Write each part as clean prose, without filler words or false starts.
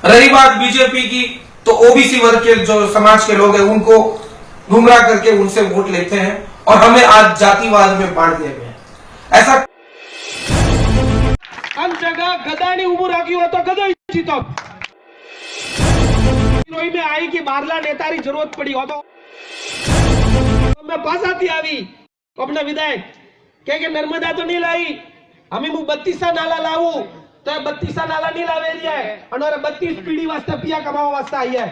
रही बात बीजेपी की, तो ओबीसी वर्ग के जो समाज के लोग हैं उनको गुमराह करके उनसे वोट लेते हैं और हमें आज जातिवाद में बांट दिया गया है। ऐसा हम जगह गदा ने उबू राखी हो तो गदो जीतो में आई कि बारला नेतारी जरूरत पड़ी हो तो मैं पास आती आवी तो अपना विधायक કે નર્મદા તો નહીં लाई हमें मु 32 नाला लावू तो 32 नाला नहीं लावे रही है और 32 पीढ़ी वास्ते पिया कमावा वास्ते आई है।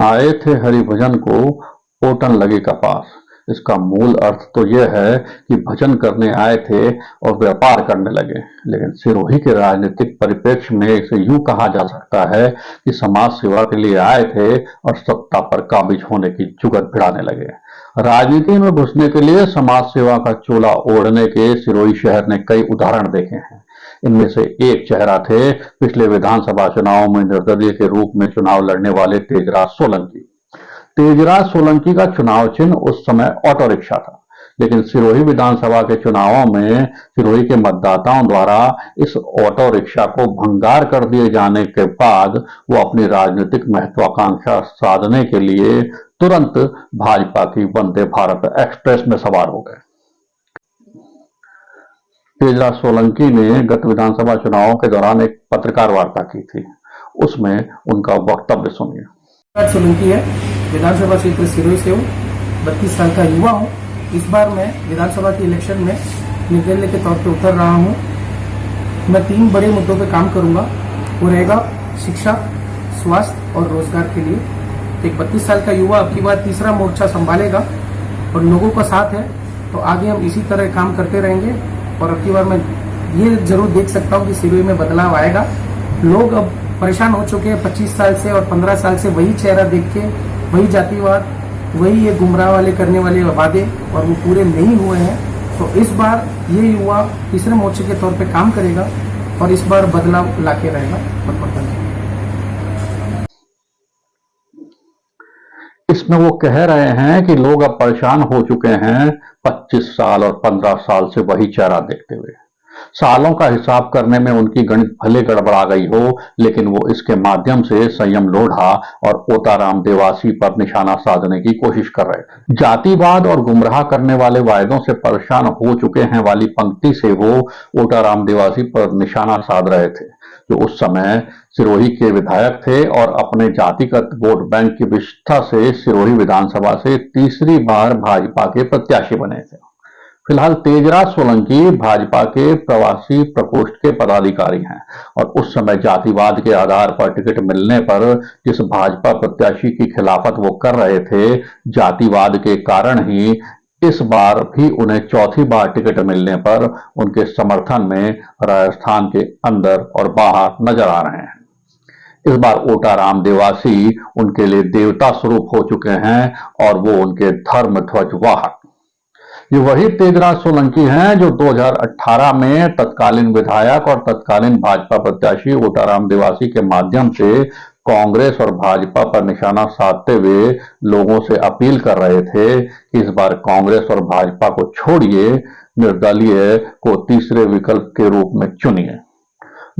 आए थे हरिभजन को ओटन लगे कपास। इसका मूल अर्थ तो यह है कि भजन करने आए थे और व्यापार करने लगे, लेकिन सिरोही के राजनीतिक परिप्रेक्ष्य में इसे यूं कहा जा सकता है कि समाज सेवा के लिए आए थे और सत्ता पर काबिज होने की जुगत भिड़ाने लगे। राजनीति में घुसने के लिए समाज सेवा का चोला ओढ़ने के सिरोही शहर ने कई उदाहरण देखे हैं। इनमें से एक चेहरा थे पिछले विधानसभा चुनाव में निर्दलीय के रूप में चुनाव लड़ने वाले तेजराज सोलंकी। तेजराज सोलंकी का चुनाव चिन्ह उस समय ऑटो रिक्शा था, लेकिन सिरोही विधानसभा के चुनावों में सिरोही के मतदाताओं द्वारा इस ऑटो रिक्शा को भंगार कर दिए जाने के बाद वो अपनी राजनीतिक महत्वाकांक्षा साधने के लिए तुरंत भाजपा की वंदे भारत एक्सप्रेस में सवार हो गए। तेजराज सोलंकी ने गत विधानसभा चुनावों के दौरान एक पत्रकार वार्ता की थी, उसमें उनका वक्तव्य सुनिए। तेजराज सोलंकी है, विधानसभा क्षेत्र सिरोही से हूँ, 32 साल का युवा हूँ। इस बार मैं विधानसभा के इलेक्शन में निर्दलीय के तौर पर उतर रहा हूँ। मैं 3 बड़े मुद्दों पर काम करूंगा। वो रहेगा शिक्षा, स्वास्थ्य और रोजगार के लिए। एक 32 साल का युवा अब की बार तीसरा मोर्चा संभालेगा और लोगों का साथ है तो आगे हम इसी तरह काम करते रहेंगे। और अब की बार मैं ये जरूर देख सकता हूँ कि सिरोही में बदलाव आएगा। लोग अब परेशान हो चुके हैं 25 साल से और 15 साल से वही चेहरा देख के, वही जातिवाद, वही ये गुमराह वाले करने वाले वादे, और वो पूरे नहीं हुए हैं। तो इस बार ये युवा तीसरे मोर्चे के तौर पे काम करेगा और इस बार बदलाव लाके रहेगा। इसमें वो कह रहे हैं कि लोग अब परेशान हो चुके हैं 25 साल और 15 साल से वही चेहरा देखते हुए। सालों का हिसाब करने में उनकी गणित भले गड़बड़ा गई हो, लेकिन वो इसके माध्यम से संयम लोढ़ा और ओताराम देवासी पर निशाना साधने की कोशिश कर रहे थे। जातिवाद और गुमराह करने वाले वायदों से परेशान हो चुके हैं वाली पंक्ति से वो ओताराम देवासी पर निशाना साध रहे थे, जो उस समय सिरोही के विधायक थे और अपने जातिगत वोट बैंक की विशेषता से सिरोही विधानसभा से तीसरी बार भाजपा के प्रत्याशी बने थे। फिलहाल तेजराज सोलंकी भाजपा के प्रवासी प्रकोष्ठ के पदाधिकारी हैं और उस समय जातिवाद के आधार पर टिकट मिलने पर जिस भाजपा प्रत्याशी की खिलाफत वो कर रहे थे, जातिवाद के कारण ही इस बार भी उन्हें चौथी बार टिकट मिलने पर उनके समर्थन में राजस्थान के अंदर और बाहर नजर आ रहे हैं। इस बार ओटाराम देवासी उनके लिए देवता स्वरूप हो चुके हैं और वो उनके धर्म ध्वज वाहक। ये वही तेजराज सोलंकी हैं जो 2018 में तत्कालीन विधायक और तत्कालीन भाजपा प्रत्याशी ओटाराम देवासी के माध्यम से कांग्रेस और भाजपा पर निशाना साधते हुए लोगों से अपील कर रहे थे कि इस बार कांग्रेस और भाजपा को छोड़िए, निर्दलीय को तीसरे विकल्प के रूप में चुनिए।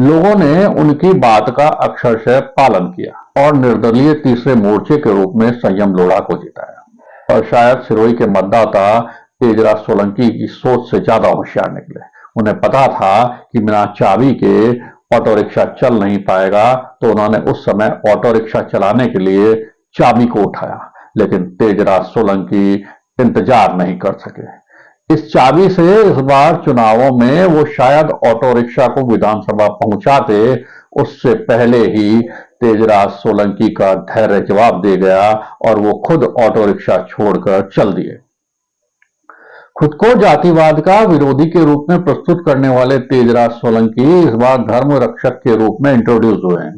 लोगों ने उनकी बात का अक्षरशः पालन किया और निर्दलीय तीसरे मोर्चे के रूप में संयम लोढ़ा को जिताया। और शायद सिरोही के मतदाता तेजराज सोलंकी की सोच से ज्यादा होशियार निकले। उन्हें पता था कि बिना चाबी के ऑटो रिक्शा चल नहीं पाएगा, तो उन्होंने उस समय ऑटो रिक्शा चलाने के लिए चाबी को उठाया, लेकिन तेजराज सोलंकी इंतजार नहीं कर सके। इस चाबी से इस बार चुनावों में वो शायद ऑटो रिक्शा को विधानसभा पहुंचाते, उससे पहले ही तेजराज सोलंकी का धैर्य जवाब दे गया और वो खुद ऑटो रिक्शा छोड़कर चल दिए। खुद को जातिवाद का विरोधी के रूप में प्रस्तुत करने वाले तेजराज सोलंकी इस बार धर्म रक्षक के रूप में इंट्रोड्यूस हुए हैं।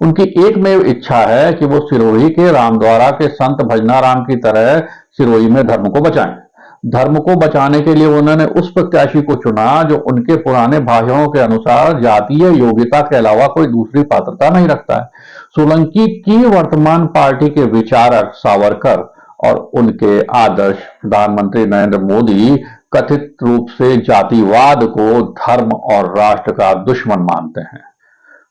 उनकी एकमेव इच्छा है कि वो सिरोही के रामद्वारा के संत भजनाराम की तरह सिरोही में धर्म को बचाएं। धर्म को बचाने के लिए उन्होंने उस प्रत्याशी को चुना जो उनके पुराने भाषणों के अनुसार जातीय योग्यता के अलावा कोई दूसरी पात्रता नहीं रखता है। सोलंकी की वर्तमान पार्टी के विचारक सावरकर और उनके आदर्श प्रधानमंत्री नरेंद्र मोदी कथित रूप से जातिवाद को धर्म और राष्ट्र का दुश्मन मानते हैं।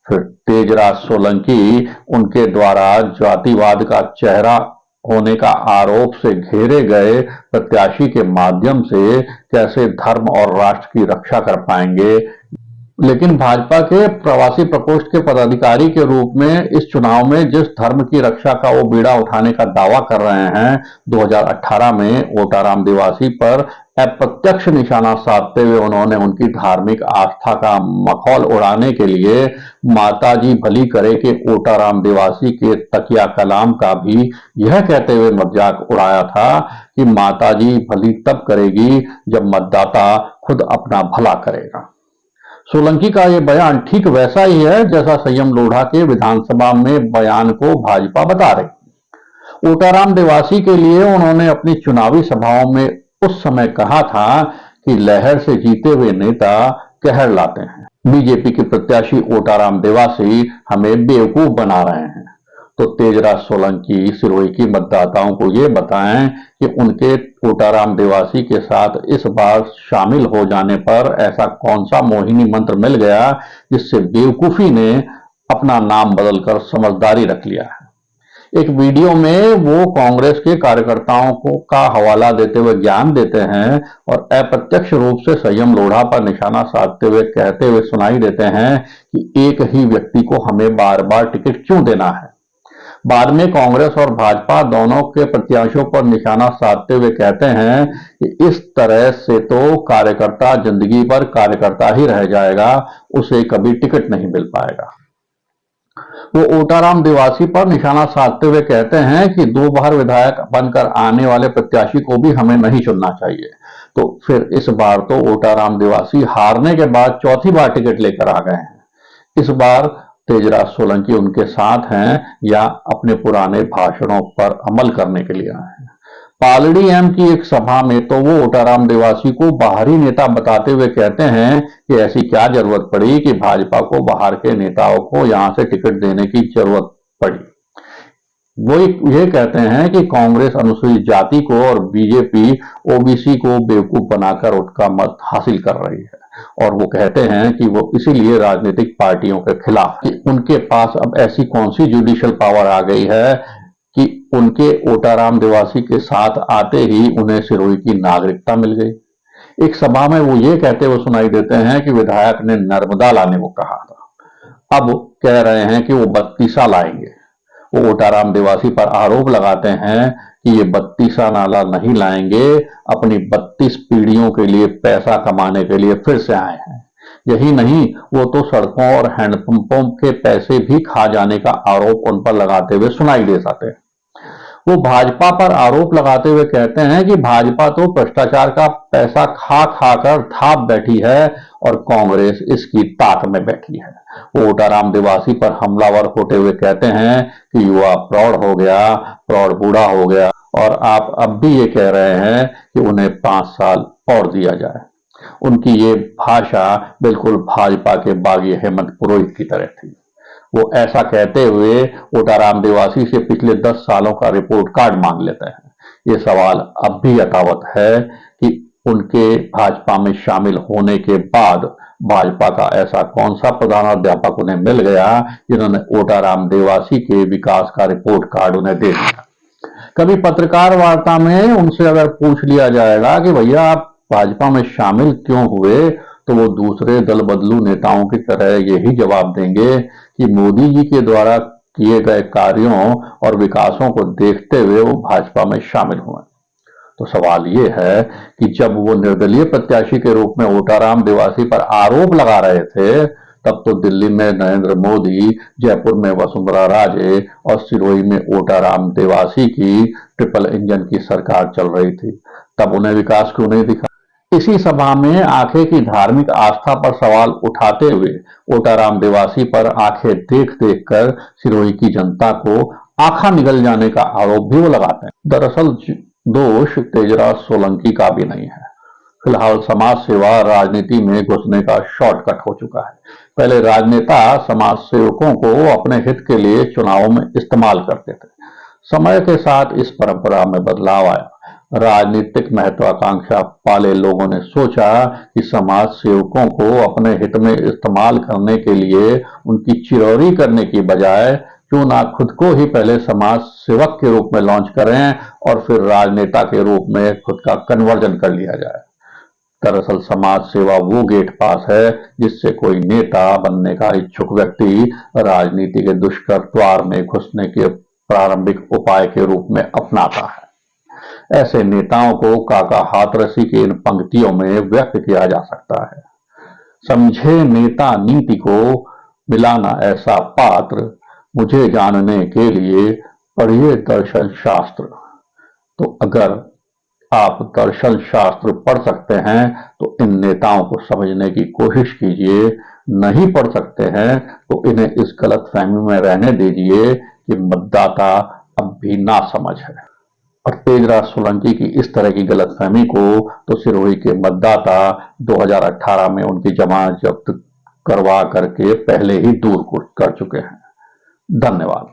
फिर तेजराज सोलंकी उनके द्वारा जातिवाद का चेहरा होने का आरोप से घेरे गए प्रत्याशी के माध्यम से कैसे धर्म और राष्ट्र की रक्षा कर पाएंगे। लेकिन भाजपा के प्रवासी प्रकोष्ठ के पदाधिकारी के रूप में इस चुनाव में जिस धर्म की रक्षा का वो बीड़ा उठाने का दावा कर रहे हैं, 2018 में ओटाराम देवासी पर अप्रत्यक्ष निशाना साधते हुए उन्होंने उनकी धार्मिक आस्था का मखौल उड़ाने के लिए माताजी भली करे के ओटाराम देवासी के तकिया कलाम का भी यह कहते हुए मजाक उड़ाया था कि माताजी भली तब करेगी जब मतदाता खुद अपना भला करेगा। सोलंकी का यह बयान ठीक वैसा ही है जैसा संयम लोढ़ा के विधानसभा में बयान को भाजपा बता रही। ओटाराम देवासी के लिए उन्होंने अपनी चुनावी सभाओं में उस समय कहा था कि लहर से जीते हुए नेता कहर लाते हैं। बीजेपी के प्रत्याशी ओटाराम देवासी हमें बेवकूफ बना रहे हैं। तो तेजराज सोलंकी सिरोही की मतदाताओं को ये बताएं कि उनके ओटाराम देवासी के साथ इस बार शामिल हो जाने पर ऐसा कौन सा मोहिनी मंत्र मिल गया जिससे बेवकूफी ने अपना नाम बदलकर समझदारी रख लिया है। एक वीडियो में वो कांग्रेस के कार्यकर्ताओं का हवाला देते हुए ज्ञान देते हैं और अप्रत्यक्ष रूप से संयम लोढ़ा पर निशाना साधते हुए कहते हुए सुनाई देते हैं कि एक ही व्यक्ति को हमें बार बार टिकट क्यों देना है। बाद में कांग्रेस और भाजपा दोनों के प्रत्याशियों पर निशाना साधते हुए कहते हैं कि इस तरह से तो कार्यकर्ता जिंदगी भर कार्यकर्ता ही रह जाएगा, उसे कभी टिकट नहीं मिल पाएगा। वो ओटाराम देवासी पर निशाना साधते हुए कहते हैं कि 2 बार विधायक बनकर आने वाले प्रत्याशी को भी हमें नहीं चुनना चाहिए। तो फिर इस बार तो ओटाराम देवासी हारने के बाद चौथी बार टिकट लेकर आ गए हैं। इस बार तेजराज सोलंकी उनके साथ हैं या अपने पुराने भाषणों पर अमल करने के लिए आए हैं। पालड़ी एम की एक सभा में तो वो ओटाराम देवासी को बाहरी नेता बताते हुए कहते हैं कि ऐसी क्या जरूरत पड़ी कि भाजपा को बाहर के नेताओं को यहां से टिकट देने की जरूरत पड़ी। वो ये कहते हैं कि कांग्रेस अनुसूचित जाति को और बीजेपी ओबीसी को बेवकूफ बनाकर उनका मत हासिल कर रही है। और वो कहते हैं कि वो इसीलिए राजनीतिक पार्टियों के खिलाफ कि उनके पास अब ऐसी कौन सी जुडिशियल पावर आ गई है कि उनके ओटाराम देवासी के साथ आते ही उन्हें सिरोही की नागरिकता मिल गई। एक सभा में वो ये कहते हुए सुनाई देते हैं कि विधायक ने नर्मदा लाने को कहा था, अब कह रहे हैं कि वो बत्तीसा लाएंगे। वो ओटाराम देवासी पर आरोप लगाते हैं कि ये बत्तीसा नाला नहीं लाएंगे, अपनी 32 पीढ़ियों के लिए पैसा कमाने के लिए फिर से आए हैं। यही नहीं, वो तो सड़कों और हैंडपंपों के पैसे भी खा जाने का आरोप उन पर लगाते हुए सुनाई दे जाते हैं। वो भाजपा पर आरोप लगाते हुए कहते हैं कि भाजपा तो भ्रष्टाचार का पैसा खा खा कर थाप बैठी है और कांग्रेस इसकी ताक में बैठी है। वो ओटाराम देवासी पर हमलावर होते हुए कहते हैं कि युवा प्रौढ़ हो गया, प्रौढ़ बूढ़ा हो गया और आप अब भी ये कह रहे हैं कि उन्हें 5 साल और दिया जाए। उनकी ये भाषा बिल्कुल भाजपा के बागी हेमंत पुरोहित की तरह थी। वो ऐसा कहते हुए ओटाराम देवासी से पिछले 10 सालों का रिपोर्ट कार्ड मांग लेते हैं। ये सवाल अब भी यथावत है कि उनके भाजपा में शामिल होने के बाद भाजपा का ऐसा कौन सा प्रधानाध्यापक उन्हें मिल गया जिन्होंने ओटाराम देवासी के विकास का रिपोर्ट कार्ड उन्हें दे दिया। कभी पत्रकार वार्ता में उनसे अगर पूछ लिया जाएगा कि भैया आप भाजपा में शामिल क्यों हुए, तो वो दूसरे दल बदलू नेताओं की तरह यही जवाब देंगे कि मोदी जी के द्वारा किए गए कार्यों और विकासों को देखते हुए वो भाजपा में शामिल हुए। तो सवाल ये है कि जब वो निर्दलीय प्रत्याशी के रूप में ओटाराम देवासी पर आरोप लगा रहे थे, तब तो दिल्ली में नरेंद्र मोदी, जयपुर में वसुंधरा राजे और सिरोही में ओटाराम देवासी की ट्रिपल इंजन की सरकार चल रही थी। तब उन्हें विकास क्यों नहीं दिखा। इसी सभा में आखे की धार्मिक आस्था पर सवाल उठाते हुए ओटाराम देवासी पर आंखें देख देख कर सिरोही की जनता को आंखा निगल जाने का आरोप भी वो लगाते हैं। दरअसल दोष तेजराज सोलंकी का भी नहीं है। फिलहाल समाज सेवा राजनीति में घुसने का शॉर्टकट हो चुका है। पहले राजनेता समाज सेवकों को अपने हित के लिए चुनावों में इस्तेमाल करते थे। समय के साथ इस परंपरा में बदलाव आया। राजनीतिक महत्वाकांक्षा वाले लोगों ने सोचा कि समाज सेवकों को अपने हित में इस्तेमाल करने के लिए उनकी चिरौरी करने की बजाय क्यों ना खुद को ही पहले समाज सेवक के रूप में लॉन्च करें और फिर राजनेता के रूप में खुद का कन्वर्जन कर लिया जाए। दरअसल समाज सेवा वो गेट पास है जिससे कोई नेता बनने का इच्छुक व्यक्ति राजनीति के दुष्कर द्वार में घुसने के प्रारंभिक उपाय के रूप में अपनाता है। ऐसे नेताओं को काका हाथरसी की इन पंक्तियों में व्यक्त किया जा सकता है। समझे नेता नीति को, मिलाना ऐसा पात्र, मुझे जानने के लिए पढ़िए दर्शन शास्त्र। तो अगर आप दर्शन शास्त्र पढ़ सकते हैं तो इन नेताओं को समझने की कोशिश कीजिए। नहीं पढ़ सकते हैं तो इन्हें इस गलतफहमी में रहने दीजिए कि मतदाता अब भी नासमझ है। और तेजराज सोलंकी की इस तरह की गलतफहमी को तो सिरोही के मतदाता 2018 में उनकी जमानत जब्त करवा करके पहले ही दूर कर चुके हैं। धन्यवाद।